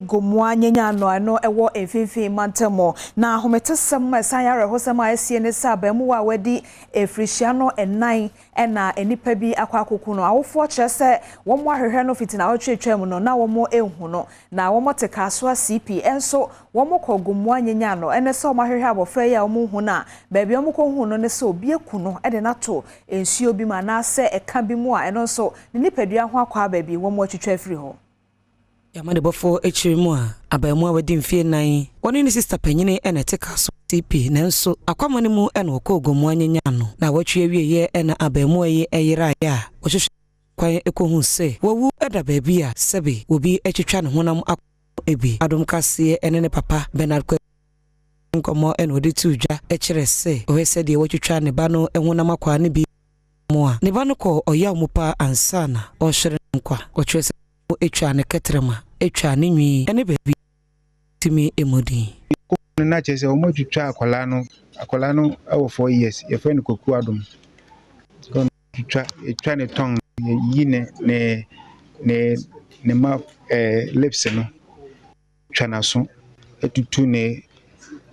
Gomwa nyanya no ewo emfimfin mantemo na hometesem esanyare hosema esie ne sabamu wa wadi efrihia no enan na enipa bi akwakoku no awofo kyerese womo ahwehwe no fitina otwetwam no na womo ehu no na womo tekaso CP enso womo kọ gomwa nyanya no ene se womo ahwehwe abofra ya womo hu na baabi womo kọ hu no ne se obi eku no de nato ensuo bi ma na se eka bi mu a eno nso ne nipadua ho akwa baabi womo atwetwa afiri ho. Yamade bofo echirimu a abamu a wadi mfie nan woni ni sister panyine ene tekaso CP nanso akwamane mu ene okọ gomwa nyanya no na watwe awieye ene abamu ayi eyira ya wohwehwe kwan ekohu se wawu eda baabi a sebe obi etwetwa ne honam ebi Adom Kasee ene ne papa Bernard nkomo ene odi tuja ekire se ohese de watwetwa ne ba no ehonam akwa ne bi mo a ne ba no kọ oya mupa ansana ohwere nkwa watwe etwa ne ketrema etwa ne nwi ene baabi timi emodi na chese o motwitwa akola no awo 4 years ye friend koku Adom kon etwa ne tongue yi ne ma lips no twa na so etutu ne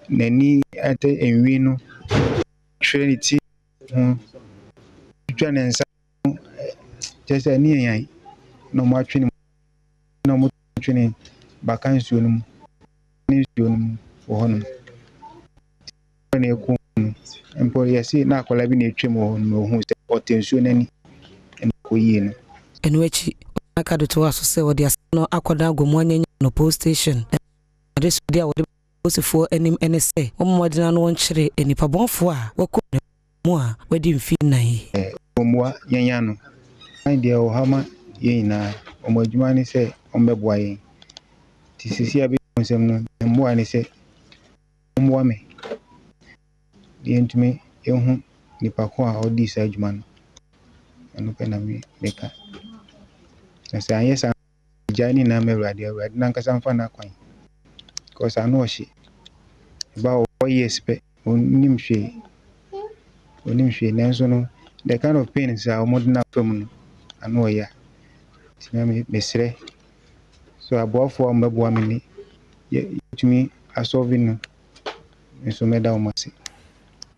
ni ate enwi no trinity twa ne nsa chese ni yan no mo atwe no mo twene bakan suo no ni suo no wohon ne ku empo yesi na akola bi na etwem wohon no hu se potensuo nani enko yi no enwechi akado to aso se wodi asno akoda gomwa nyanya no post station adeso dia wodi osifo enim enese omodina no wonkyere enipa bonfo a wako mu a wadi mfi nan gomwa nyanya no dia o hama yina omodjuma ni se ombeboa yin ti sisi abi nsem no mboa ni se mboa me di ntumi ehu nipa ko a odi sa adjuma no eno pe na meka na se anye sa jani na mewrade na nkasa mfa na kwan ko sa no hye ba o yespe onim hwe nanso no the kind of pain is a modern from no ano ya me mesre so abofo mbabo amini yetumi asolve no nso meda omase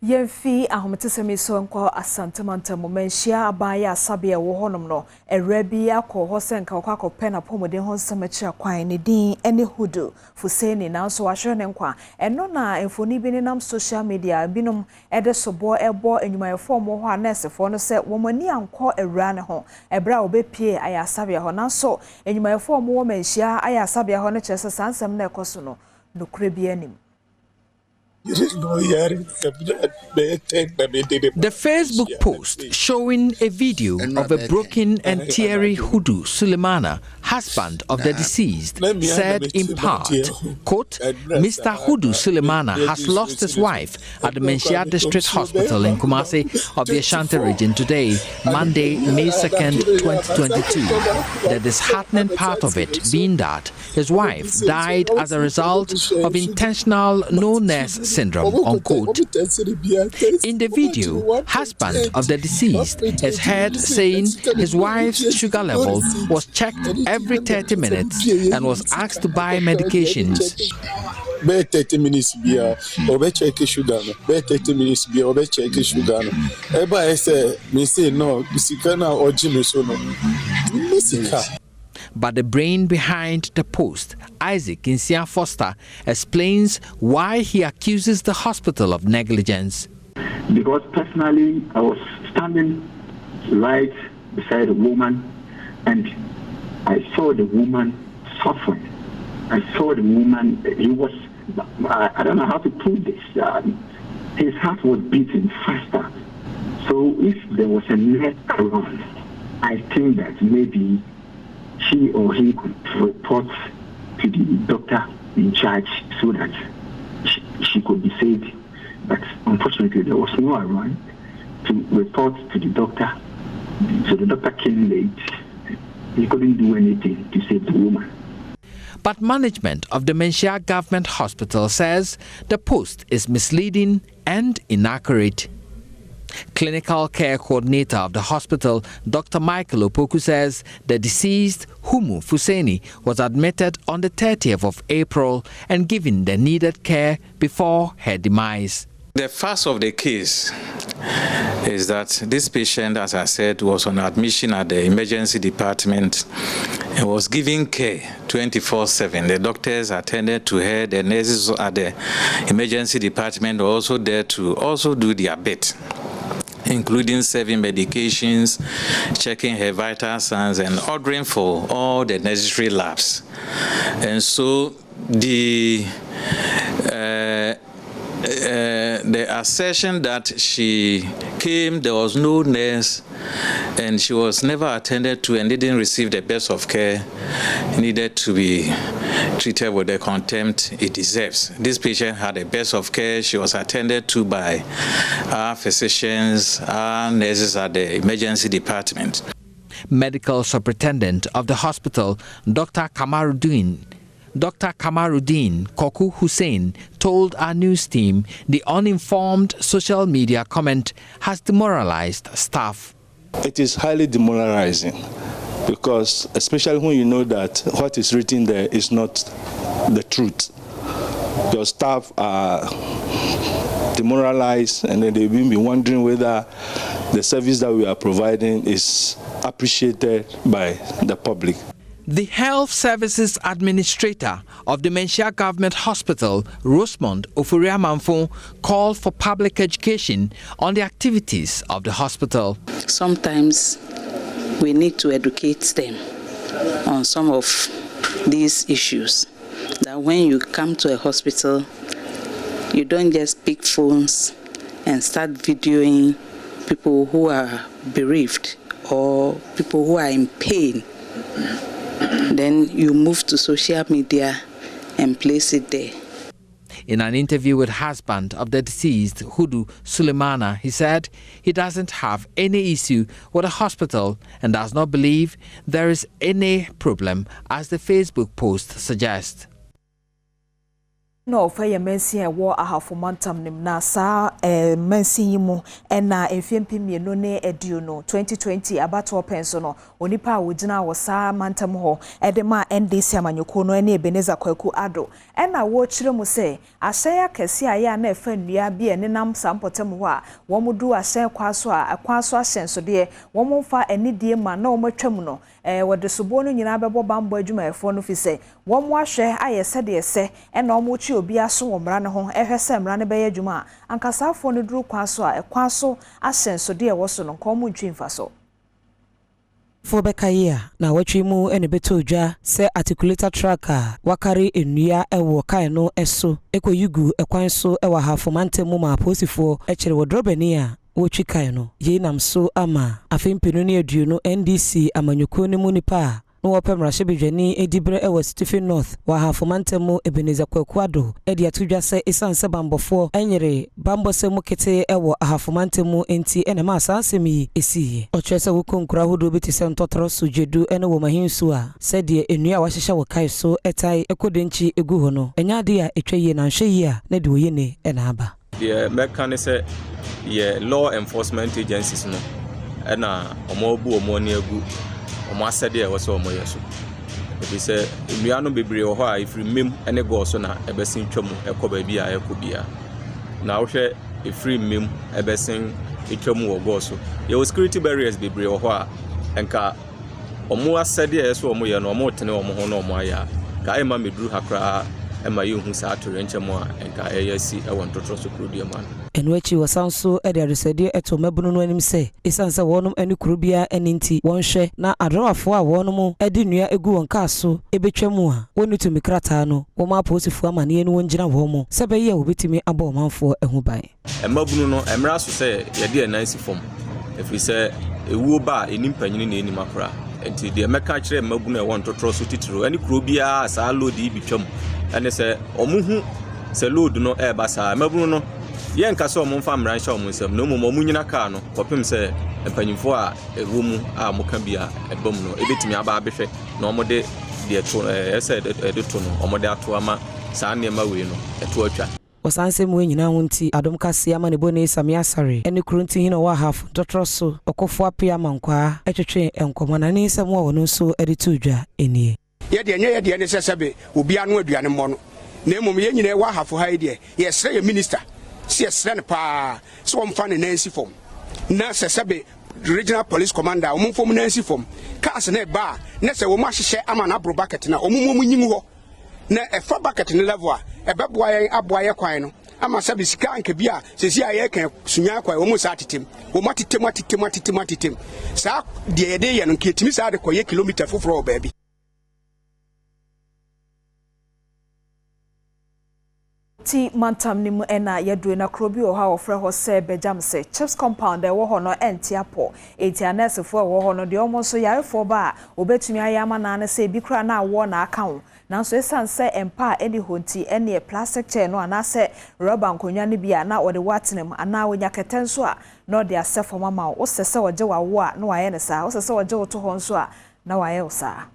Yemfi ahometesemi so nkwa asantemanta momenhia abaya asabia wo honom no erabi akọ hosenka kwakọ pena pomode honsamachi akwan ne din ene hudu fuseni na so ahwe ne nkwa eno na emfoni bi nam social media binom ede sobo ebo enyumayefo mo ho anesefo no se womani ankọ ewra ne ho ebra obepie aya asabia ho na so enyumayefo mo wo menhia aya asabia ho ne kyerese sansem na ekoso no nokure bi anim. The Facebook post showing a video of a broken and teary Hudu Sulemana, husband of the deceased, said in part, quote, Mr. Hudu Sulemana has lost his wife at the Menchia District Hospital in Kumasi of the Ashanti region today, Monday, May 2nd, 2022. The disheartening part of it being that his wife died as a result of intentional no-nurse syndrome, unquote. In the video, husband of the deceased is heard saying his wife's sugar level was checked every 30 minutes and was asked to buy medications. 30 minutes beer, or check sugar, 30 minutes beer, or check sugar. Everybody say, me say no, Missikana or Jimmy Sono. But the brain behind the post, Isaac Insia Foster, explains why he accuses the hospital of negligence. Because personally, I was standing right beside a woman and I saw the woman suffering. I saw the woman, he was, I don't know how to put this, his heart was beating faster. So if there was a net around, I think that maybe she or he could report to the doctor in charge so that she could be saved. But unfortunately, there was no around to report to the doctor. So the doctor came late. He couldn't do anything to save the woman. But management of the Menchia Government Hospital says the post is misleading and inaccurate. Clinical care coordinator of the hospital, Dr. Michael Opoku, says the deceased, Humu Fuseni, was admitted on the 30th of April and given the needed care before her demise. The first of the case is that this patient, as I said, was on admission at the emergency department and was given care 24/7. The doctors attended to her. The nurses at the emergency department were also there to also do their bit, including serving medications, checking her vital signs, and ordering for all the necessary labs. And so the assertion that she came, there was no nurse, and she was never attended to and didn't receive the best of care, needed to be treated with the contempt it deserves. This patient had the best of care. She was attended to by our physicians, our nurses at the emergency department. Medical superintendent of the hospital, Dr. Kamaruddin Koku Hussein, told our news team the uninformed social media comment has demoralized staff. It is highly demoralizing because, especially when you know that what is written there is not the truth. Your staff are demoralized and then they've been wondering whether the service that we are providing is appreciated by the public. The Health Services Administrator of the Menchia Government Hospital, Rosemond Ofuriamanfo, called for public education on the activities of the hospital. Sometimes we need to educate them on some of these issues. That when you come to a hospital, you don't just pick phones and start videoing people who are bereaved or people who are in pain. Then you move to social media and place it there. In an interview with husband of the deceased, Hudu Sulemana, he said he doesn't have any issue with the hospital and does not believe there is any problem, as the Facebook post suggests. No, for your mention war a half montam na sa mensimu ena efempi mienu ne eduno 2020 abato pensono onipa wojina wo sa mantam ho edema NDC amanyoko no ene Ebeneza Kwaku Ado ena wo kire mu se ahya Kasee aya na efa nnua bi ene nam sampotem ho a wo mudu ahya kwaso a ahyenso de wo mfa enidie ma na wo matwam no wode sobo no nyina bebo bambo adwuma efo no fi se wo mo ahwe ayese de ese ena wo mo chi obi aso wo mra ne ho ehwese mra ne beye adwuma ankasafo no duru kwaso a kwaso ahyenso de wo so no ko mo ntwimfa so for Bekaya na watwimu ene beto dwa se articulator tracker wakari enua ewo kai no eso ekoyugu ekwan so ewa hafomante mu ma posifo ekere wodrobani a wotwi kai no ye nam so ama afempinu ne aduno NDC amanyoko ne munipa no wopemra shebedwani edibre ewa Stephen North wa hafomante mu Ebeneza Kwaku Ado edi atudwa se esanse bambofo enyere bambose mu kete ewo hafomante mu enti ene ma sansemi esiye ochese wukonkura hodo betise ntotoro sujedu ene wo mahinsu a sede enua wahehya wo kai so etai ekodenchi egu ho no enya de a etwaye na nhweyi a na de oyene ena aba the mechanism ye law enforcement agencies no ena omobu omoni agu omo asede e wose omo yeso ebi se enua no bebre wo ho a ifri mem ene go so na ebesin twam ekoba bia ekobia na wo hwe ifri mem ebesin etwam wo go so ye security barriers bebre wo ho a enka omo asede e so omo ye no omo tene omo ho no omo aya ka ema meduru hakra ema yehu sa atore nchemo a enka eyasi e won totro so kurubia man enwachi wasanso e de resede eto mabunu no anim se isanse wonum ani kurubia aninti wonhwe na adrawafo a wonum edi nua egu won kaso ebetwamu a woni to mikrata no wo ma posifu amane no wongina wo mo sebe ye obetimi aba omanfo ehu ban mabunu no emra so se ye de nansi fom efri se ewu ba enim panyini na enim akora enti de meka kire mabunu e won totro so titiro ani kurubia sa lodi bitwam ane se omuhu se load no e ba sa mabunu no yen ka so omo mfa mran sha omo nsam no mo nyina ka no kopim se empanyimfo a ewo mu a moka bia ebom no ebetimi aba abehwe na omo de to ese de to no omo de ato ama sa ne ma we no eto atwa osanse mu nyina wonti Adom Kasee ama ne bone Samia Sare ene kurunti hina wa half TROTRO so okofo apia mankwa etwetwe enkomo na ne nsem wo no so editudwa enie ye de ne sesebe obi anu aduane mo no na emom ye nyina wa half ha de ye sre ye minister si sre ne pa so omfa ne nansi fom na sesebe regional police commander omfom nansi fom cars na ba na se wo ma hyehyɛ ama na bro bucket na omum nyimu ho na efa bucket ne level a ebeboa ye aboa ye kwan no ama sabe sika anka bia sesi aye kan sunya kwan wo mu sa tetem wo matitem sa de ye de ye no ketimi sa de koye kilometer foforo baabi ti mantam ni mu ena yedwe na krobi o ha ofre ho se BEJAMSE chips compound e wo ho no entiapo etianesefo e wo ho no de omo so yarefo ba obetumi ayama na ne se bi kra na awo na aka ho nanso esanse empa eni honti ene plastic chair no anase rubber nkonwa ne bia na ode watenem ana wonya ketenso a no de asefo mama wo sese oje wawo a no waye ne sa wo sese oje wo to ho nso a na waye wo sa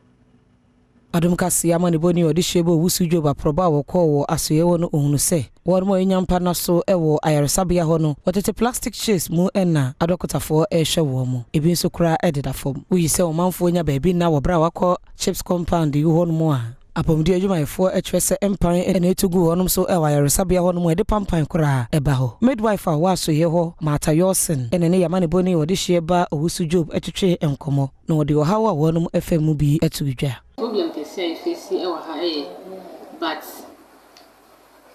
Adom Kasee ama ne boni odi shebo wusujo ba proba wo ko wo asoye wo no ohunu se wo mo enyampa na so e wo ayaresabia ho no wotete plastic chase mu enna adokotafo e hwe wo mo ebi nso kura ededa fom uyi se o manfo nya ba bi na wo bra wakọ chips compound yi ho no mo a apomdi adwumayefo etwese empan ena etugu honum so e wa yaresabia ho no mo e de pampan kura e ba ho midwife a wa so ye ho mata yosen ena ne yama ne boni odi sheba owusujo etwetwe enkomo na odi o hawa wonum efem mu bi etugudwa problem Kasee face ewa ha but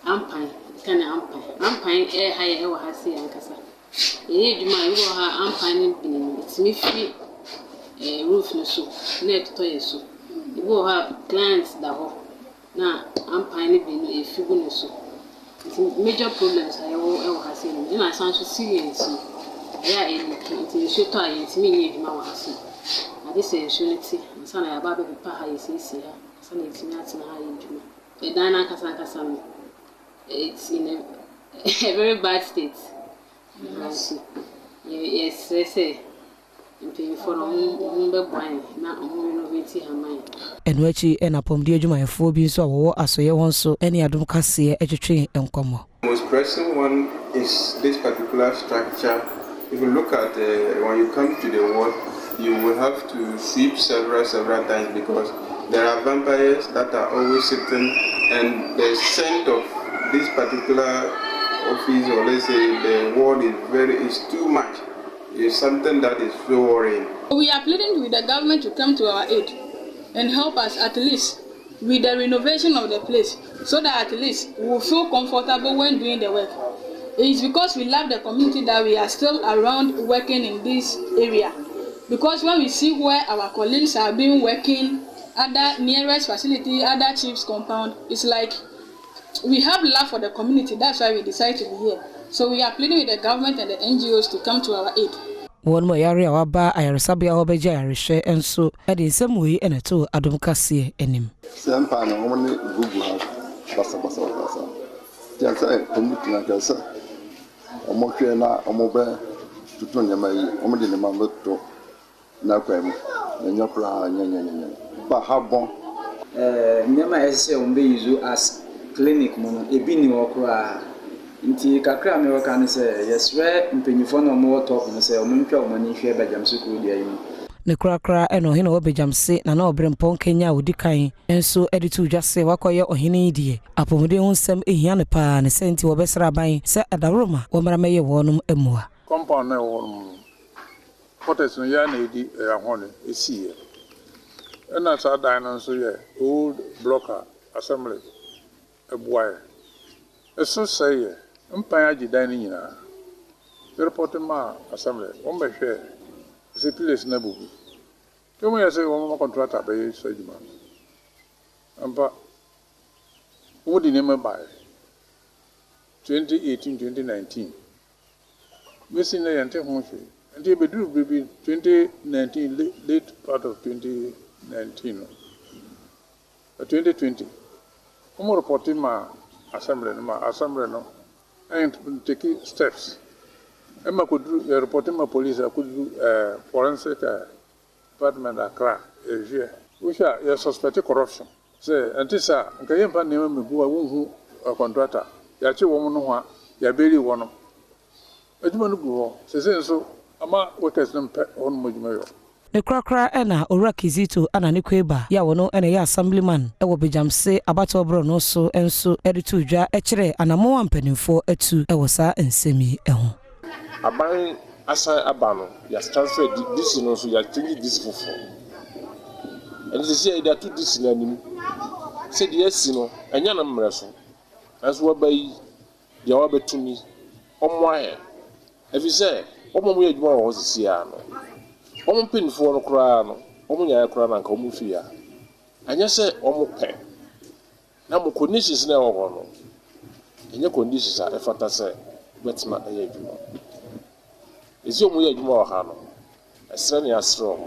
ampan ampan ha ewa ha se ankasa dwuma ewa ha ampan bin itimi fi roof no so net to yeso ewa ha clients da ho na ampan bin efigu no so major problems ewa ha se no na sanso serious ya itimi so to ayetimi ni dwuma wa ha se this is unity sana ya baba bi pa ha yesi ha sana itimi atina ha yedwuma edana kasa it's in a very bad state yes impini for mbe bwan na renovate ha man enwachi ena pomdi adwumayefo bi nso awo asoye won so ene Adom Kasee etwetwe enkomo. Most pressing one is this particular structure. If you look at when you come to the ward, you will have to sweep several times because there are vampires that are always sitting, and the scent of this particular office, or let's say the ward, is too much. It's something that is so worrying. We are pleading with the government to come to our aid and help us at least with the renovation of the place, so that at least we will feel comfortable when doing the work. It's because we love the community that we are still around working in this area. Because when we see where our colleagues are being working at the nearest facility, other chiefs compound, it's like we have love for the community. That's why we decided to be here. So we are pleading with the government and the NGOs to come to our aid. One more area waba ayaresabia obeja yareshe enso ede nsem ene to Adom Kasee enim. Sempa na omne gugu ha basa. Tiansa community na kasa. Omotwe na omobe tutu nyama yi omde ne mambeto na kwam na nyopra nya ba habon nyama ese ombe yuzu as clinic mono ebi ni okra nti kakra me waka ne se yesre mpenyifo na mo top no se omuntwa omani hwe BEJAMSE ku dia yi ne krakra eno hina wo BEJAMSE na na obrempon Kenya odikan enso editu dwase wakoye ohine die apomde hunsem ehia ne pa ne senti wo besra ban se adaroma wo mara meye wonum emua compound na wonum potes no ya na edi ahone esi e na sa dan no so ye old blocker assembly ebuaye eso say mpan agi dan ni nyina report ma assembly o mehwe se place na bubu to mo yase wo mo contractor be so edima ampa wo di nema ba 2018 2019 mesi na yante ho hwe and be do baby 2019 late part of 2019 2020 como reporting ma assembly no and taking steps Emma could do reporting my police could do forensic department Accra which are suspected corruption say and this nkayempa name me bu a wonhu a contractor yache wo no ho ya beri wo no adwuma no gu ho sese nso ama workers no mpe on modwuma yo ne krakra ena owura Kizito ana ne kweba ya wono ena ya assemblyman ewo BEJAMSE abatobre no so enso editu dwa ekire anamo ampanimfo atu ewo sa ensemi eho aban asa abano ya transfer this no so ya change this fofo and this year there to this na nim say the yes no enya na mmere so aso wa bai ya wa betumi omo ahe efi say omo mo yadwuma wo sisi ya no omo pinfo no kra no omo nya kra na nka omo fi ya anya say omo pe na mo conditions na wo no enya conditions a efata say betima ayadwuma ezi omo yadwuma wo ha no esre ne asro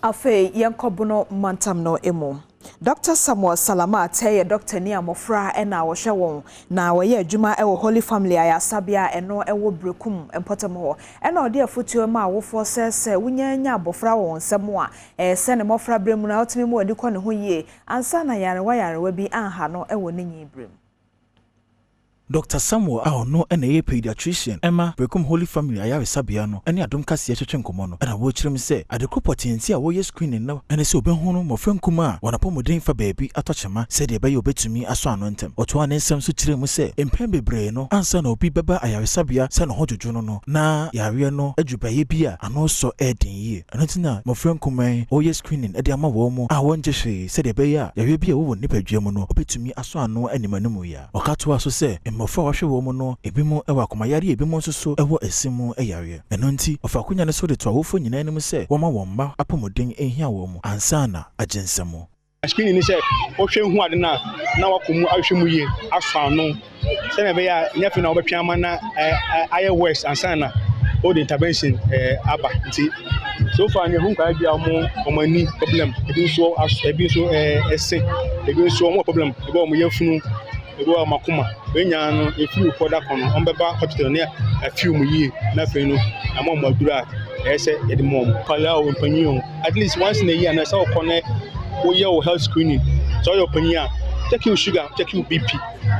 afe yankobuno mantam no emu Dr. Samuel Salama teye Dr. Nia Mofra ena wo hwe won na wo ye adwuma ewo Holy Family ayasabia eno ewo brekum empotem ho ena ode afotuo ma awofo sese wunyanya abofra won nsemo a se ne Mofra bremu na otimi mu odi kɔ ne ho yie ansa na yarewa bi anha no ewo ne nyi brem Dr. Samuel no ena ye pediatrician Emma Brekum Holy Family ayawesabia no ene Adom Kasee twetwe nkomo no ena wo kyerem se adekopotenti a wo ye screening no ene se obehu no mofra nkuma wanapomoden fa baabi atochema se de be obetumi aso ano ntem oto an ensem so kyerem se empem bebre no ansa na obi beba ayawesabia se no hojojo no na yare no adwubaye bi a ano so eden yi eno tina mofra nkuma wo ye screening ede ama wo mu a wonje hwe se de be ya yare bi a wo nipadwam no obetumi aso ano animanimu ya okato aso se mofra wahwe wo mu no ebimo ewa akomayare ebimo nso so ewo esimu eyare eno nti ofakunya ne so de to awofo nyina anim se woma womba apomoden ehia wo mu ansana agensemo screen ni se o hwe hu ade na wakomu ahwe mu ye afa no se me be ya nyafi na obetwa ama na aye west ansana o the intervention aba nti so far ne hu kwa bia omani problem ebi so ese ebi so mo problem ebi o mo yafunu ebi makuma enya no efi ukoda kono ombeba hospital ne afi mu yi na fe no amom madura ese yede mom pala o mpanyin at least once in a year na say okone wo ye o health screening so your panya check your sugar check your BP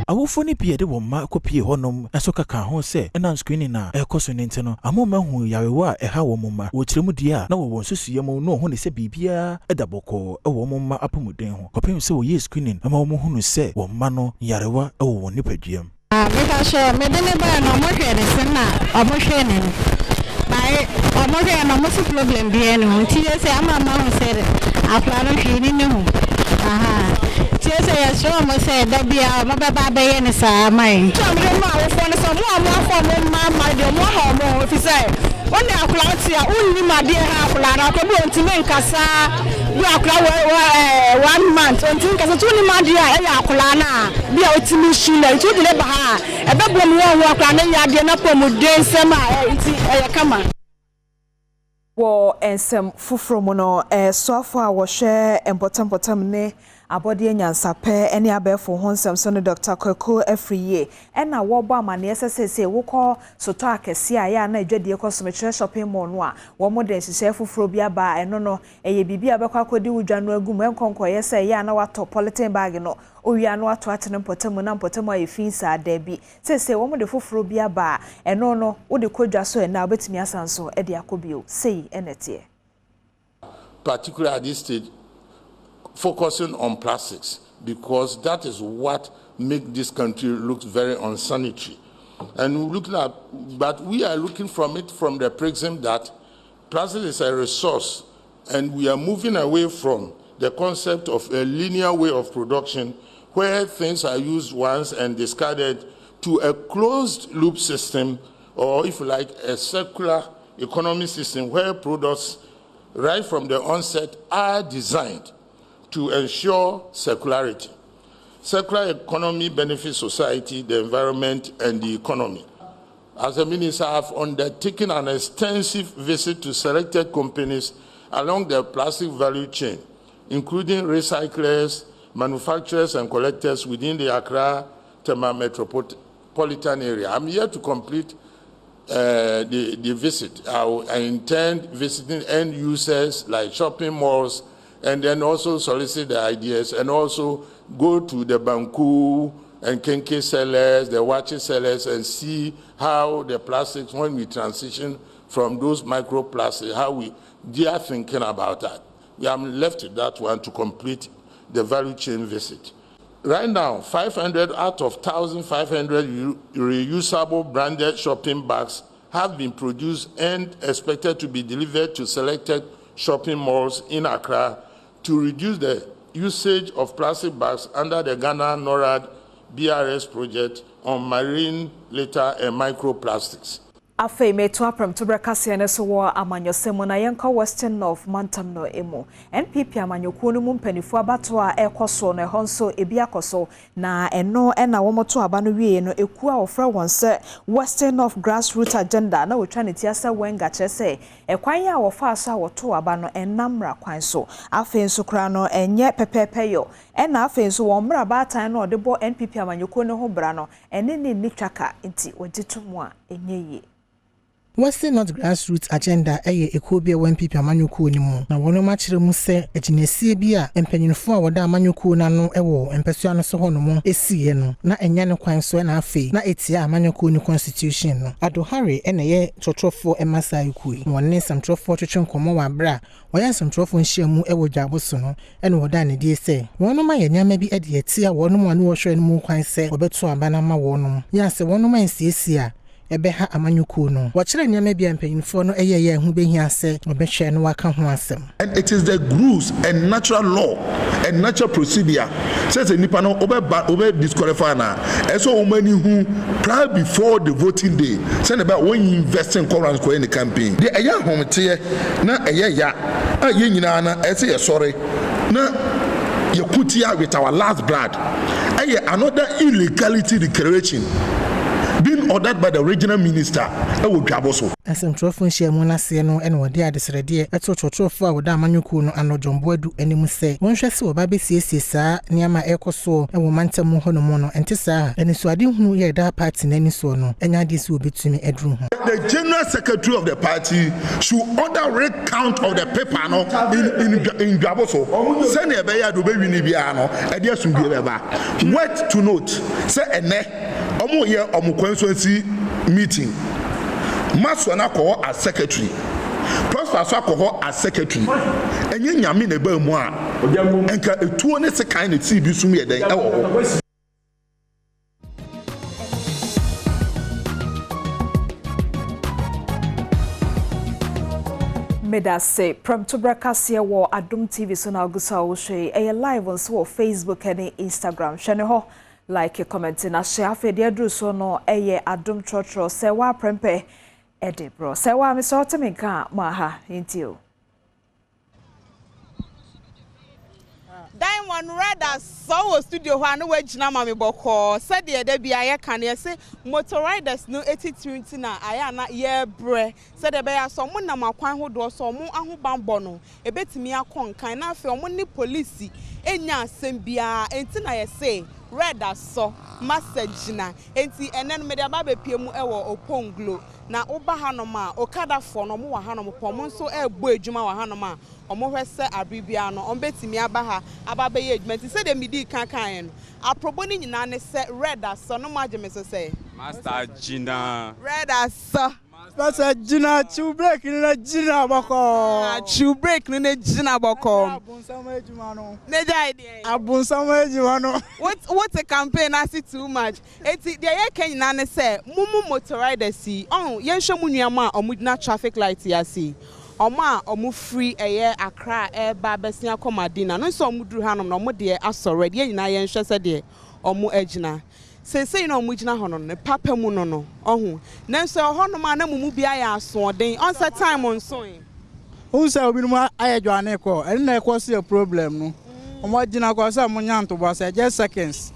awofo ne pie de wo ma kopie honom eso kaka ho se ena screening na ekoso ne nteno amoma hu yarewa eha wo moma wo kiremu dia na wo nsusuye mu no ho ne se bibia edaboko wo moma apomuden ho kopem se wo ye screening ama wo hu no se wo ma no yarewa wo nipadwam beka sho medene ba no mo hwe ne se na omo hwe ne bai omo hwe na mo problem bi no ti se ama ma ho se aflaro hwe ni ho aha Yes, yes, so mo say that be a baba be yen sa mai. So me ma wo fo ne so mo afo mo ma de mo ha mo fi say. Won na akula ti a unni ma de ha akula na ko bi ontime nkasa. Bi akula 1 month ontime nkasa tu ni ma de a ya akula na bi a otimi shi na tu de ba ha. E be bo mo wo akula na ya de na po mo de nsema nti e kama. Wo ensem fufuro mo no soafo a wo hwe empotam ne abode nyansape ene abefo honsem so no Dr. Koko Afriye ena wo bo amane sesese wo kọ soto akese a ya na adwadie kọ somechere shopping mall no a wo mo den hihye fufuro bi aba eno no eye bibi abekọ akodi wudwa no agum enkonko ye se ya na wato polythene bag no owia no wato atene potamu na potamu aye finsa adabi sese wo mo de fufuro bi aba eno no wo de kodwa so na obetimi asanso e de akobio sei enetie particularly at this stage focusing on plastics because that is what makes this country look very unsanitary. And but we are looking from it from the prism that plastic is a resource and we are moving away from the concept of a linear way of production where things are used once and discarded to a closed loop system or if you like a circular economy system where products right from the onset are designed to ensure circularity. Circular economy benefits society, the environment, and the economy. As a minister, I have undertaken an extensive visit to selected companies along the plastic value chain, including recyclers, manufacturers, and collectors within the Accra-Tema metropolitan area. I'm here to complete the visit. I intend visiting end users like shopping malls, and then also solicit the ideas and also go to the Banku and kenke sellers, the watches sellers, and see how the plastics, when we transition from those microplastics, how they are thinking about that. We are left with that one to complete the value chain visit. Right now, 500 out of 1,500 reusable branded shopping bags have been produced and expected to be delivered to selected shopping malls in Accra to reduce the usage of plastic bags under the Ghana NORAD BRS project on marine litter and microplastics. Afei meto Premtobre Kasee ne so wo amanyosemu na yenka Western North Mantam no emu NPP amanyokuo no mu mpanifo abato a ekoso no ehonso ebi akoso na eno na womoto aba no wie no eku a ofra won se Western North Grassroots Agenda na wotwa ne tiasa wenga kyese ekwan ya wofa aso a woto aba no enamra kwan so afei nso kra no enye pepepeyo na afei nso wo mra batan no odebo NPP amanyokuo no ho bra no ene ne nitwaka nti ogitumu a enye Western North Grassroots Agenda eye ekobie NPP amanyukuo ni mu na wono ma kire mu se aginesie bi a empanyinfo a woda amanyukuo na no ewo empesua no so hono mu esiye no na enya ne kwan so na afei na etia amanyukuo ni constitution no adohare ene ye TROTRO emasai kui wonne samtrofo twetwe nkomo wa bra woya samtrofo nhyiamu ewo dwaboso no ene woda ne die se wono ma ye nyama bi ede etia wono mu ane wo hwere no mu kwan se obeto abana ma wono ya se wono ma nsiesie a ebeha amanyukuo no wachire nyame bia mpanyinfo no eyeye hu behia se obehwe no waka ho asem. And it is the rules and natural law and natural procedure says the nipa no obe disqualify na eso omani hu prior before the voting day say about when you invest in current in the campaign the eya homte na eya ya a ye nyina na ese ye sorry na ye kutia with our last blood another illegality declaration being ordered by the regional minister Dwaboso. Asemtrofo nhyiamu na se no ene wode adesrede eto TROTRO a woda amanyukuo no anodwombo adu animu se wonhwe se oba besiesie saa niama ekoso ewo mantam ho no mo no ente saa ene so ade hunu ye da party nani so no enya de se obetumi edru ho. The general secretary of the party should order recount of the paper no in Dwaboso say na be ya do be wini bia no ede asumbi beba wait to note say ene omo ye constituency meeting Maswana ko as secretary Prosper ko as secretary enye nyame na ba mu a enka etuo ne se kan ne ti bi sum ye den ewo Medase Premtobre Kasee wo Adom TV so na gusa wo hwe e live on so Facebook and Instagram hwe ne ho like comment na share afedi adru so no eye Adom TROTRO se wa prempe ede bro se wa mi so te menka ma ha intio Diamond Red so studio ho anu wagina ma me boko se de ede bia ye kan ye se motor riders no 83 na aya na ye bre se de be ya so mo na makwan ho do so mo ahobambo no ebetimi akonkan na afi mo ni police enya asem bia enti na ye se Red so message na enti enen me de aba bepie mu ewo oponglo na oba hanom a okada fo no mo wa hanom pom nso egbo adwuma wa hanom a omo hwese abribia no ombetimi aba ha aba be ye adwuma ti se de midi kankan no aprobo ni nyina ne se Red so no mageme so say Master Gina Red so Master Gina chu break ni na Gina boko chu break ni na Gina boko abonsam adwuma no ne jai dey abonsam adwuma no what a campaign as it too much eti de ye kan nyina ne se mumu motor riders si on ye hwe mu nuama omudina traffic light ya si Oma omu free eye Accra ba besia komadina no so omuduru hanom no omde asore de nyina ye nhwe se de omu agina sese no omu gina hono ne papa mu no ohu nanso hono ma na mumu bia ya asoden on set time on so unsa obinum ayedwane ko ene na ko se problem no omu gina ko se munya ntobo se just seconds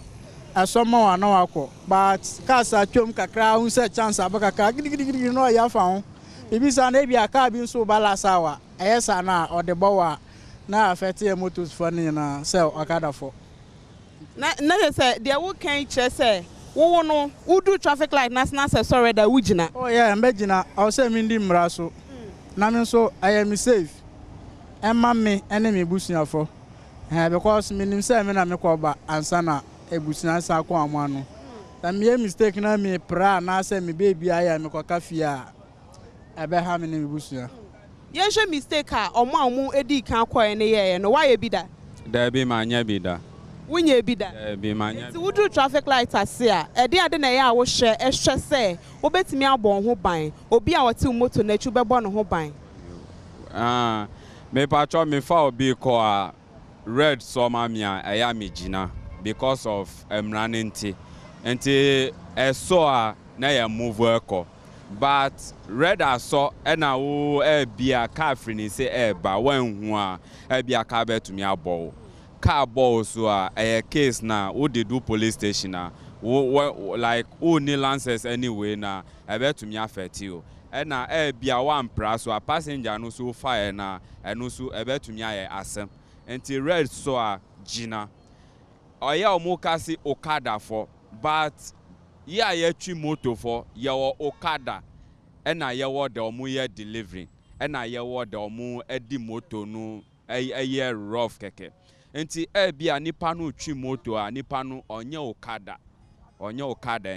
asoma wa na wako but kasa twom kakra unsa chance abakaka gidigidi no ya fa ho Ibisa na bia ka bi nso balasa wa ayesa na odebo wa na afete motos for na sell okada for na say there wo kan che say wo no udu traffic light na say sorry da wugina oh yeah mbegina I say mi ndi mra so na me so I am safe emma me ene me busuafo because me nim say me na me ko ba ansa na ebusua sa kwa amano na me mistake na me pra na say me baby aya me kwa kafia ebe ha me ne busua ye mistake a omo edi kan kwa ne ye no why bi da da bi ma nya bi da wunye bi da bi ma nya ti wudu traffic light ase a ade na ye a wo hwe se wo betimi abon ho ban obi a wote moto na chu bebo no ho ban me pa cho me fa obi ko a red so ma me a eya me gina because of emranenti enti eso a na ya move eko but red aso na wo e bia car free ni say e ba wan hu a e bia car betumi abo car ball so a case na wo dey do police station na like who ni lances anyway na e betumi affect you na e bia wan pra so a passenger no so fire na eno so e betumi aye asem enti red so a gina oya omo Kasee okada for but ya twi moto for yawo okada na yawo de omo ye delivery na yawo de omo edi moto no eye rough keke enti bia nipa no twi moto a nipa no onye okada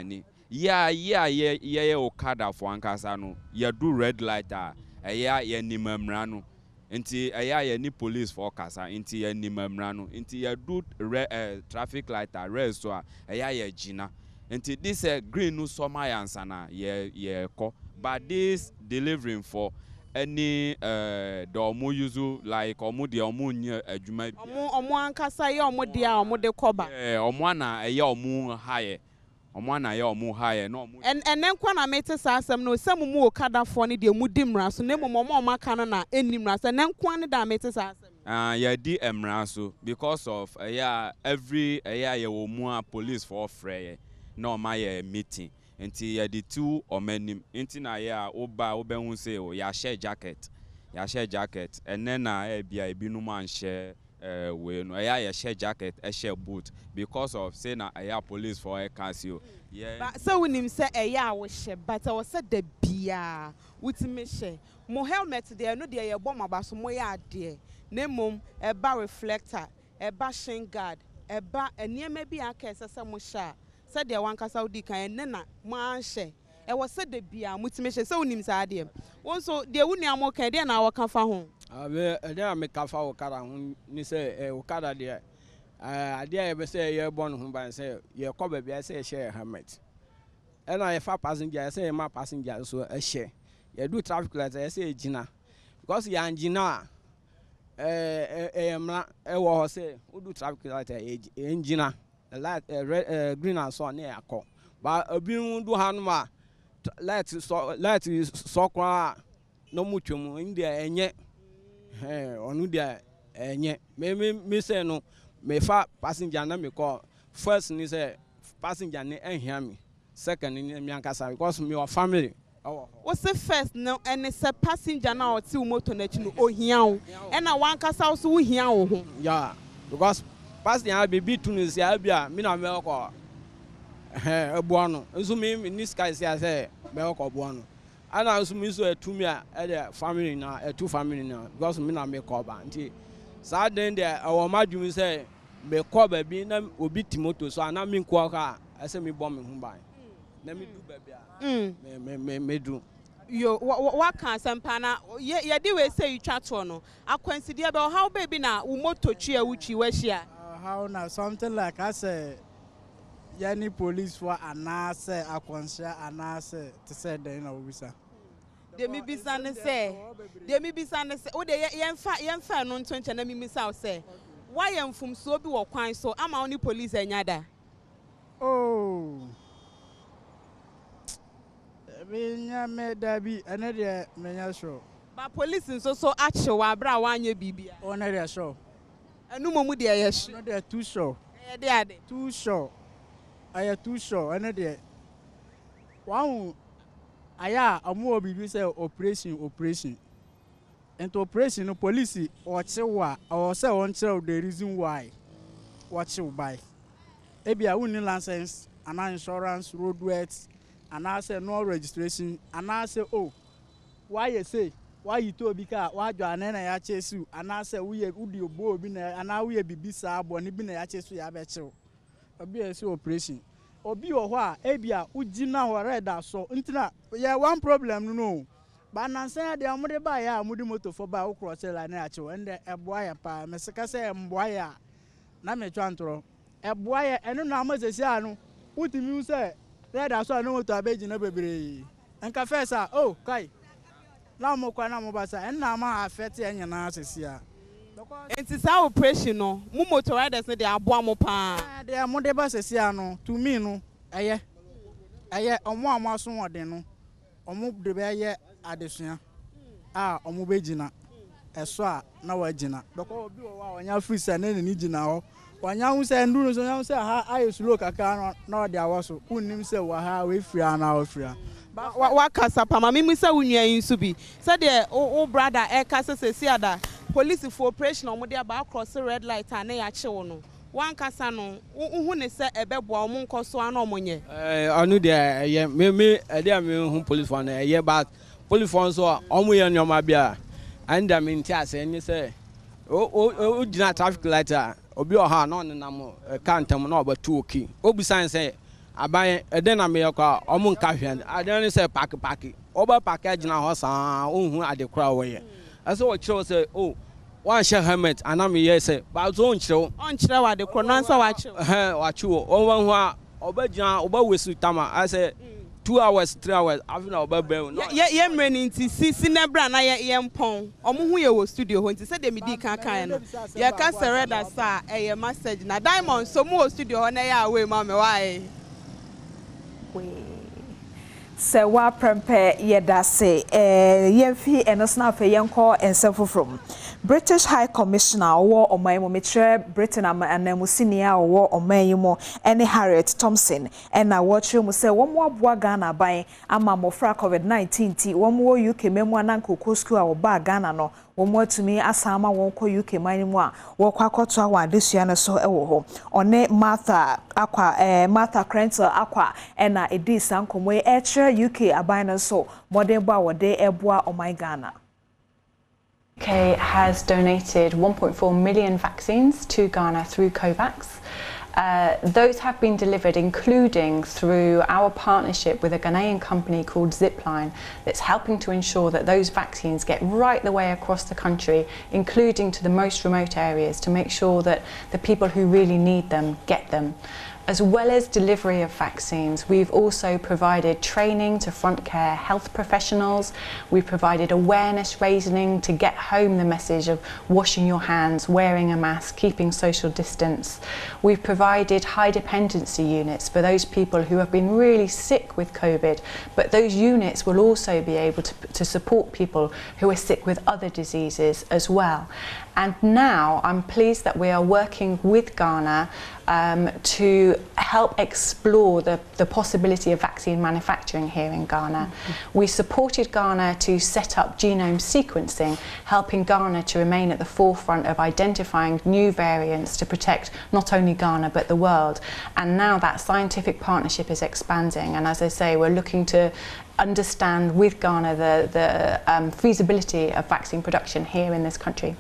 ni ye okada for ankasa no ye do red light a ye nimamra no enti ye ni police for kasa enti ye nimamra no enti ye do traffic light a red so a ye gina enti this green no soma yansa na ye ko but this delivering for any the omo use like omo de omo nya adwuma omo ankasa ye omo de a omo de koba omo na ye omo high omo na ye omo high no omo enen kwa na mete sa asem no sem mu okada fo ne de mu dimra so ne momo omo aka no na enimra so enen kwa ne da mete sa asem ya di emra so because of every ye wo mu police for free no ma ye meeting enti ya di two omanim enti na ya oba hu say o ya share jacket and then na bia ebinu man share we no ya share jacket share boot because of say na police for Kasee yeah but so wonim say wo share but I was said the bia wutime share mo helmet there no there ye bom abaso mo ya ade na mom eba reflector eba shin guard eba eniema bi aka esese mo sha said the one Kasee odi kan ne na man share e was said the bia mutime share so wonim say ade won so de wuni amo kan de na waka fa ho abe ade na me ka fa okada ho ni say okada de ade e be say ye bon ho ban say ye ko ba bia say share helmet e na ye fa passenger say ma passenger so e share ye do traffic light e say gina because ya gina emra e wo ho say wo do traffic light engina light green and so na yakọ ba obin do hanu ma light so kwa no mutwum indi enye onu dia enye me say no me fa passenger na me call first ni say passenger ni ehia me second ni me ankasa because me our family what's the first no and it's a passenger na oti moto na chi no ohia wo e na wan kasa so ohia wo ho yeah because passenger be Tunis ya bia me na me ko ebuano nso me ni sky say me ko buano ana nso me so atumi a e family na two family na because me na me ko ba nti sa den de awo madwum say me ko ba bi na obi timoto so ana me ko ka ase me bom me hu ban na me du ba bia me du yo what can sampa na ye di we say you TROTRO no akwansi dia be how baby na wo moto twa wuchi wa hia how na something like I say yani police for anase akwansia anase to say den na obisa de mi bisa ne say o de yemfa no nto nche na mi misa say why yemfum so bi wo kwan so ama oni police anyada oh Minya me dabi ene de menya sure ba police nso so ache wa bra wa anya bibia o na de sure enu momu de ye sure no de too sure de ade too sure aya too sure ene de wan aya amu obibi say operation and operation no police o chewa o say on tell the reason why what you buy ebia woni license and insurance road works and I say no registration and I say oh why you say why you to bika why you anena ya chesu and I say we udi obo bi na and we bibi sa abo ni bi na ya chesu ya be chew obi esi operation obi wo ho a ebia ugina ho red aso ntina yeah one problem no ba nansan de amode ba ya amudi moto for ba wo cross la na ache ende eboa ya pa mesika se mboa ya na me twantro eboa ya eno na amazesi anu utimi se red aso na moto abeji na bebre enka fesa oh kai na mo kwa na mo ba sa enna ma affect enya na asesi a enti sa operation no mu motor riders de aboa mo pa de amode ba sesi anu to me no eye omo amaso wode no omo de be ye adesua omo begina eso a na wagina doko obi wo wa onya free sa na ni gina ho wanya hu se nduru so nya hu se ha ayesulo kaka no na ode awoso unnim se wa ha we free ana wa free wa kasa pa mama mi se wunua yin su bi se de o brother e kasa sesi ada police for operation omo de aba cross red light na ya chewo no wan kasa no hu ne se ebeboa omo nkoso ana omonye anu de ye me de am hu police for na ye but police for so omo ye nyoma bia and am nti ase ni se o dina traffic light obi o ha no nenam kantam na obatu oki obusan se aban eden na me kwa omo nka hwe adan ni se park oba park agina ho san ohun adekura wo ye ase wo kire se oh one share helmet anam ye say ba so on kire wa de kronansa wa kire wa chiwo o wan ho a obagina obawesu tama I say 2 hours 3 hours after obabe no ye mreni nti si na bra na ye mpon omo hu ye wo studio ho nti se de medi kan no ye ka sereda sa ye message na diamond so mu wo studio ho na ya we ma me wa se wa prempe yedase yemfi enosna afa yenko ensefo from British High Commissioner wo oman metre Britain anamu senior wo oman mo ene Harriet Thompson ena wo chire mu se wo mo aboa Ghana ban ama mofra COVID-19 ti wo mo UK memu anankoko school a wo ba Ghana no wo mo atumi asama won ko UK man mu a wo kwa akoto awa adesua no so ewo ho one Martha Crentel akwa ena edi sankomo e chire UK aban no so modern bo wode eboa oman Ghana. UK has donated 1.4 million vaccines to Ghana through COVAX. Those have been delivered including through our partnership with a Ghanaian company called Zipline that's helping to ensure that those vaccines get right the way across the country, including to the most remote areas, to make sure that the people who really need them get them. As well as delivery of vaccines, we've also provided training to front care health professionals. We've provided awareness raising to get home the message of washing your hands, wearing a mask, keeping social distance. We've provided high dependency units for those people who have been really sick with COVID, but those units will also be able to support people who are sick with other diseases as well. And now I'm pleased that we are working with Ghana to help explore the possibility of vaccine manufacturing here in Ghana. We supported Ghana to set up genome sequencing, helping Ghana to remain at the forefront of identifying new variants to protect not only Ghana but the world. And now that scientific partnership is expanding, and as I say, we're looking to understand with Ghana the feasibility of vaccine production here in this country.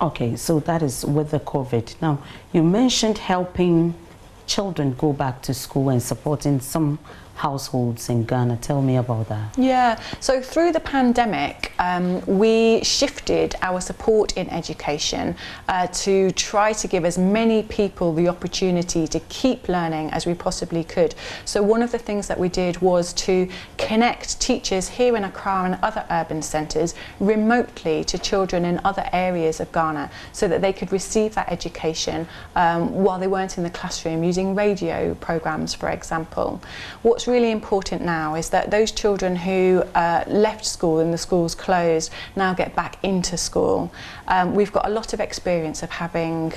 Okay, so that is with the COVID. Now, you mentioned helping children go back to school and supporting some households in Ghana. Tell me about that. Yeah, so through the pandemic, we shifted our support in education to try to give as many people the opportunity to keep learning as we possibly could. So one of the things that we did was to connect teachers here in Accra and other urban centres remotely to children in other areas of Ghana so that they could receive that education while they weren't in the classroom, using radio programmes, for example. What's really important now is that those children who left school and the schools closed now get back into school. We've got a lot of experience of having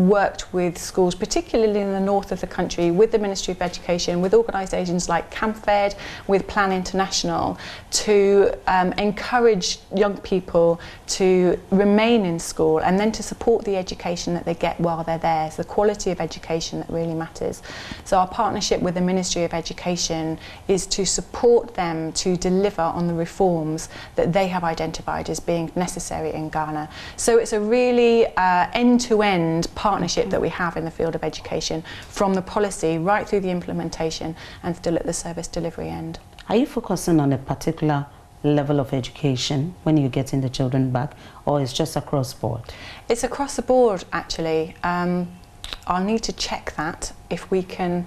worked with schools, particularly in the north of the country, with the Ministry of Education, with organisations like CampFed, with Plan International, to encourage young people to remain in school and then to support the education that they get while they're there. It's the quality of education that really matters. So our partnership with the Ministry of Education education is to support them to deliver on the reforms that they have identified as being necessary in Ghana. So it's a really end-to-end partnership that we have in the field of education, from the policy right through the implementation and still at the service delivery end. Are you focusing on a particular level of education when you're getting the children back, or it's just across board? It's across the board, actually. I'll need to check that, if we can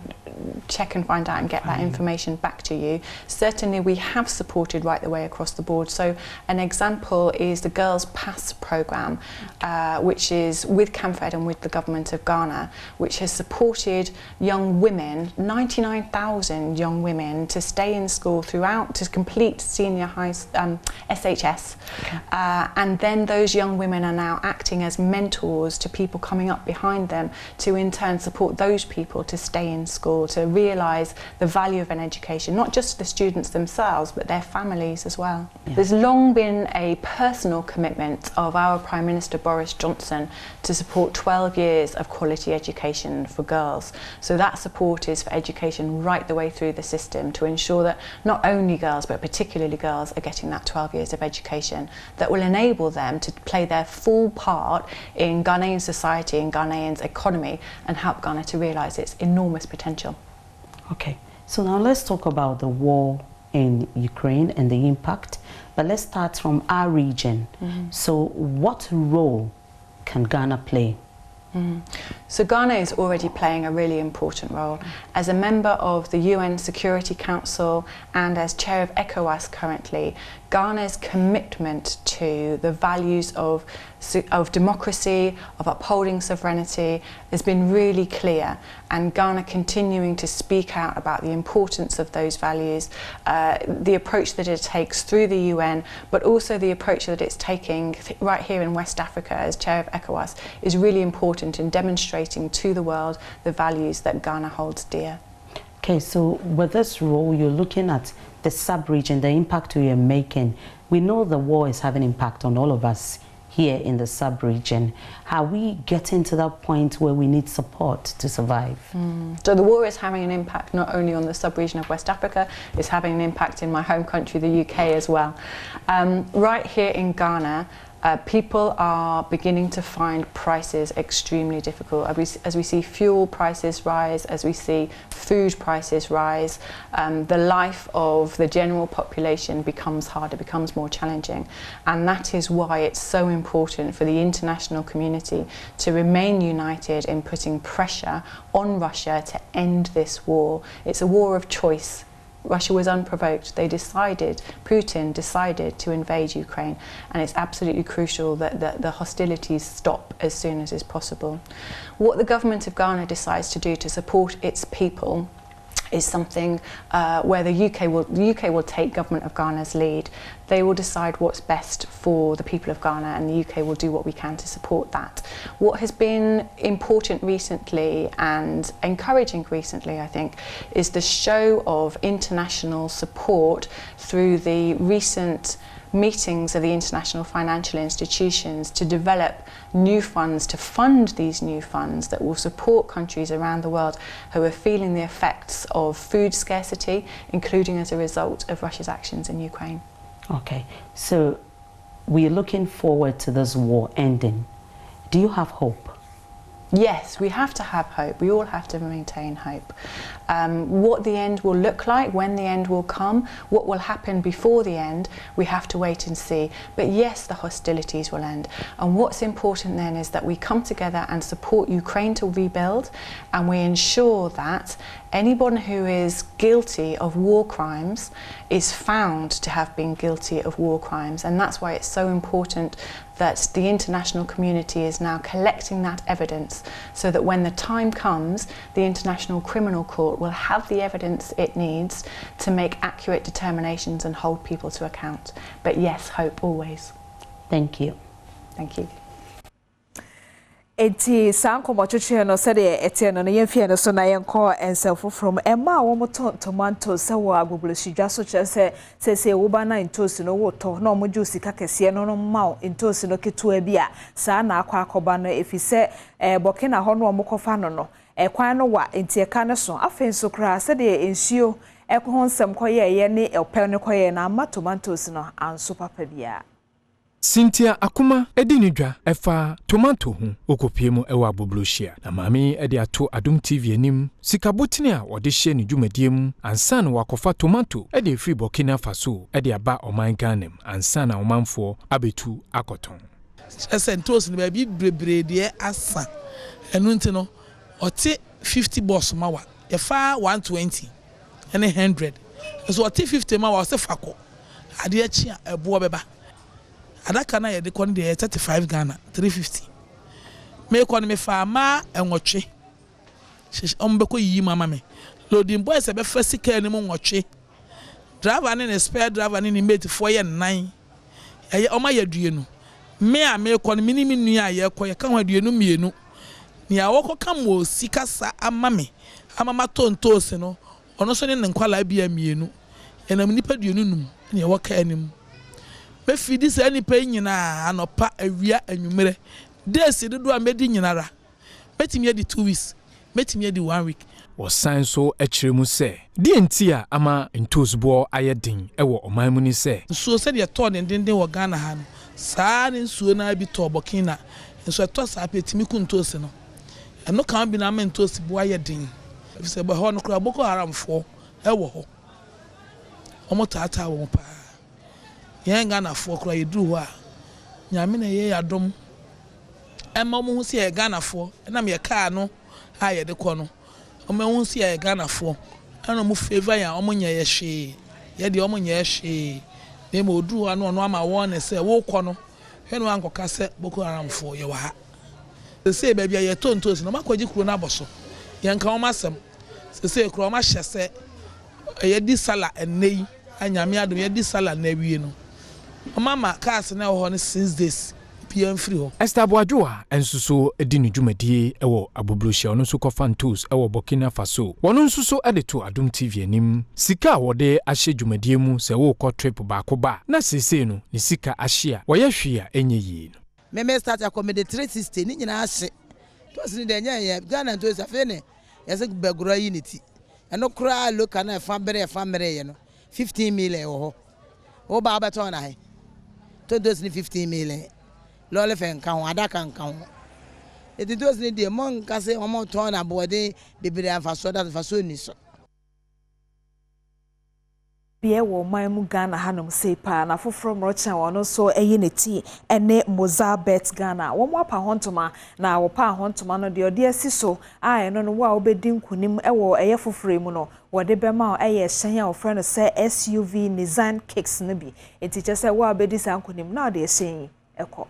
check and find out and get that information back to you. Certainly we have supported right the way across the board. So an example is the Girls Pass programme, which is with CAMFED and with the government of Ghana, which has supported young women, 99,000 young women, to stay in school throughout, to complete senior high SHS. And then those young women are now acting as mentors to people coming up behind them to in turn support those people to stay in school, to realise the value of an education, not just the students themselves, but their families as well. Yeah. There's long been a personal commitment of our Prime Minister Boris Johnson to support 12 years of quality education for girls. So that support is for education right the way through the system, to ensure that not only girls, but particularly girls, are getting that 12 years of education that will enable them to play their full part in Ghanaian society and Ghanaian's economy, and help Ghana to realise its enormous potential. Okay, so now let's talk about the war in Ukraine and the impact, but let's start from our region. So what role can Ghana play? So Ghana is already playing a really important role. As a member of the UN Security Council and as chair of ECOWAS currently, Ghana's commitment to the values of democracy, of upholding sovereignty, has been really clear, and Ghana continuing to speak out about the importance of those values, the approach that it takes through the UN, but also the approach that it's taking right here in West Africa as chair of ECOWAS, is really important in demonstrating to the world the values that Ghana holds dear. Okay, so with this role, you're looking at the sub-region, the impact we are making. We know the war is having impact on all of us here in the sub-region. Are we getting to that point where we need support to survive? So the war is having an impact not only on the sub-region of West Africa, it's having an impact in my home country, the UK, as well. Right here in Ghana, people are beginning to find prices extremely difficult. As we see fuel prices rise, as we see food prices rise, the life of the general population becomes harder, becomes more challenging. And that is why it's so important for the international community to remain united in putting pressure on Russia to end this war. It's a war of choice. Russia was unprovoked. Putin decided to invade Ukraine, and it's absolutely crucial that the hostilities stop as soon as is possible. What the government of Ghana decides to do to support its people is something where the UK will take government of Ghana's lead. They will decide what's best for the people of Ghana, and the UK will do what we can to support that. What has been important recently and encouraging recently, I think, is the show of international support through the recent meetings of the international financial institutions to develop new funds, to fund these new funds that will support countries around the world who are feeling the effects of food scarcity, including as a result of Russia's actions in Ukraine. Okay, so we're looking forward to this war ending. Do you have hope? Yes, we have to have hope. We all have to maintain hope. What the end will look like, when the end will come, what will happen before the end, we have to wait and see. But yes, the hostilities will end. And what's important then is that we come together and support Ukraine to rebuild, and we ensure that anyone who is guilty of war crimes is found to have been guilty of war crimes. And that's why it's so important that the international community is now collecting that evidence, so that when the time comes, the International Criminal Court will have the evidence it needs to make accurate determinations and hold people to account. But yes, hope always. Thank you. Thank you. Eti sanko mochuche no sede etieno no yemfie no so na yenko ensefo from Emma wo tomato se wo agbobolo shidwa so che se wo ba na intosi no wo to na mo juice ka kese no ma intosi no ketua bia sa na akwa akoba no efise Burkina ho no mo kofa no kwan no wa entieka ne so afenso kra sede ensuo ekoho nsem koye ye ne opel ne koye na ama tomatoes no anso papa bia. Cynthia Akuma edi nidwa efa tomato hu okopie mu ewa abobloshia na mami edi ato Adom TV anim sikabotini a wode hye ne dwumadie mu ansa na wakofa tomato edi free Burkina Faso edi aba oman Ghana ansa na omanfo abetu akoton sentos ne ba bi brebre de asa enu nti no ote 50 boss mawa e fa 120 ene 100 so ote 50 mawa se fako ade achi ebo beba adaka na yede kon de 35 Ghana 350 me kon me fa ma enwotwe ombeko yi mama me loading boys e be fasika ni mu nwotwe driver ni spare driver ni mate for ye 9 eye o ma yaduenu me a me kon minimi nua ye koye kan waduenu mienu ni a woko kam wo sikasa amame amama tontos no ono so ne nkwala bia mienu enam nipa duenu num ni e woka anim me fidi se nipa nyina anopa awia anwumere days dodo a medi nyinara metimi edi 2 weeks metimi edi 1 week wosan so akiremu se die ntia ama ntosbo ayedin ewo oman mu ni se so se de to den wo Ghana ha no saa ne nsuo na bi to Burkina nso to saa petimi kuntos no eno kan bi na mentos bo ayedin se ba ho no kra Boko Haram fo ewo ho omo tata wo pa yen Ghana fo kra yedu ho a nyame na ye Adom emma mo hu se ye Ghana fo na me ka no a ye de ko no omo hu se ye Ghana fo ana mo favor ya omo nya ye hwe ye de omo nya ye hwe na mo odu ho no no ama wo ne se wo ko no hwe no ankoka se Boko Haram fo ye wa ha se ba bia ye tontos no makwaji kuro na boso yen ka o masem se kuro ma hye se ye di sala enei anyame Adom ye di sala na wie no mama Kasee na ho ne 6 days PM free ho Esther Boadjoa ensuso edi ne dwumadie ewo abobloshia ono so kofantos ewo Burkina Faso wono nsuso edeto Adom TV anim sika wode ahye dwumadie mu se wo kɔ trip baako ba na sese no ne sika ahye a woyɛ hwe a enye yi no me start accommodate 360 ni nyina ahye to sini de nya Ghana to safe ne yese bagura unity eno kra loka na fa bere ye no 15 million ho o ba beto na he to those 15 million lole fen kan adaka kan e di those ni de mon kase o mo to na bode bibiri afaso da faso ni so bie wo man Ghana hanom sei pa na foforo mrocha wono so eyi neti ene MOZZARTBET-GH wo mo apa hontoma na wo pa hontoma no de ode asiso a eno no wo a obedi nkunim ewo eye foforo mu no wode bema eye hyen a ofre no se SUV Nissan Kicks no bi enti se wo obedi san nkunim na ode hyen eko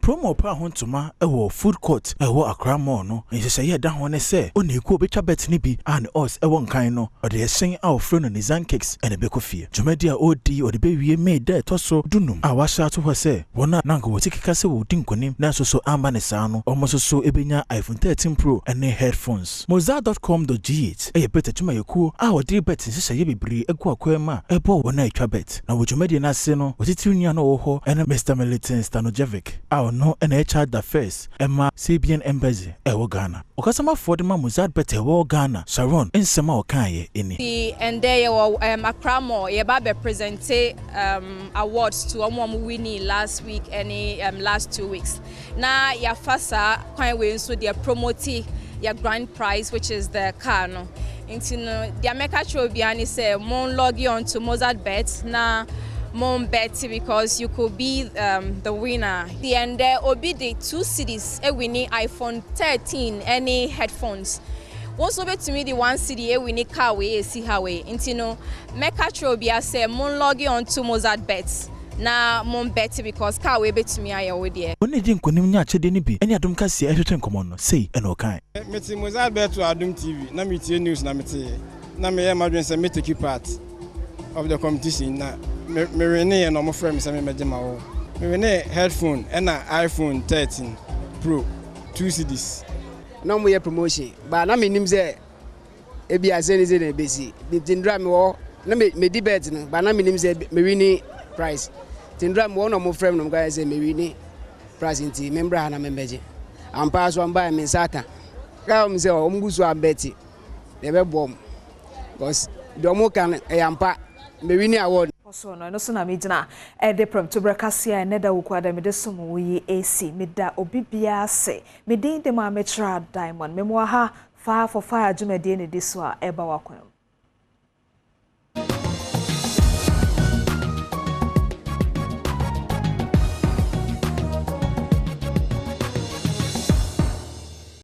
Premotobre ahontoma ewo food court ewo Accra Mall no nhese ye da ho ne se o na eku obetwa bet ni bi and us ewo nkan no o de hyen a ofre no Nissan Kicks ene bekofie jumadi a odi o de bewie Midday toso dunum a wahya to ho se wona nanko wotikika se wo dinkonim na so amba ne saa no omoso ebenya iPhone 13 Pro ene headphones MOZZART.com.gh eye bet tuma yeku a o de bet nhese ye bibiri egu akwema ebo wona etwa bet na wo jumadi na se no wotitiri nua no wo ho ene Mr. Militin Stanojevic no and HR the first Emma CBN Embassy ewo Ghana okasama for the MOZZARTBET ewo Ghana Sharon ensema okaye ini and they were Accra Mall ye ba be present awards to omo winning last week and last 2 weeks na ya fasa kwan we so they promote your grand prize which is the car no into the America Trobiani say mon log on to MOZZARTBET na Mom bet because you could be the winner. The end there will be the 2 cities a winning iPhone 13 any headphones. Once over to me the 1 city a winning car way see how way. Intino Mecca Trobia say mon log on to MOZZARTBET. Na mom bet because car way bet to me I already. Oni din konim nya chede ni bi. Eni Adom Kasee ehwetwe nkomo no. Sei eno kan. Meti MOZZARTBET to Adom TV. Na me tie news na meti. Na me madwen say me take part of the competition na me rene no mo frame say me medema wo me rene headphone and iPhone 13 Pro 2 CDs na mo ye promotion ba na me nim say e bia say na besi tindra me wo na me di bet no ba na me nim say me wini prize tindra me wo no mo frame no ga say me wini prize nti membra na me beje ampa so amba me sata ka o me say o mgusu abeti e be bom because the omo kan eyampa me win award so no so na me gina e de Premtobre Kasee ne da wuku da me de som wo yi AC meda obibia se me din de ma me tra diamond me mo ha fa for fire adwumade ne de so a eba wakwan